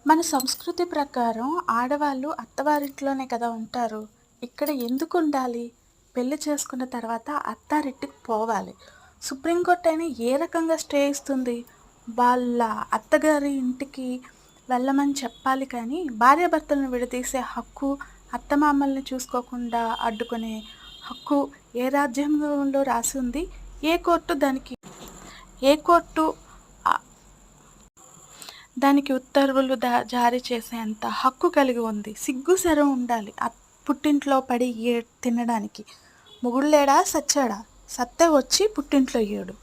మన సంస్కృతి ప్రకారం ఆడవాళ్ళు అత్తవారింట్లోనే కదా ఉంటారు. ఇక్కడ ఎందుకుండాలి? పెళ్లి చేసుకున్న తర్వాత అత్తారింటికి పోవాలి. సుప్రీంకోర్ట్ అయినా ఏ రకంగా స్టే ఇస్తుంది? వాళ్ళ అత్తగారి ఇంటికి వెళ్ళమని చెప్పాలి కానీ, భార్యాభర్తలను విడదీసే హక్కు, అత్తమామల్ని చూసుకోకుండా అడ్డుకునే హక్కు ఏ రాజ్యాంగంలో రాసి ఉంది? ఏ కోర్టు దానికి ఏ కోర్టు దానికి ఉత్తర్వులు జారీ చేసేంత హక్కు కలిగి ఉంది. సిగ్గు శరం ఉండాలి పుట్టింట్లో పడి తినడానికి. మొగుడు లేడా సచ్చాడా? సత్తే వచ్చి పుట్టింట్లో ఏడు.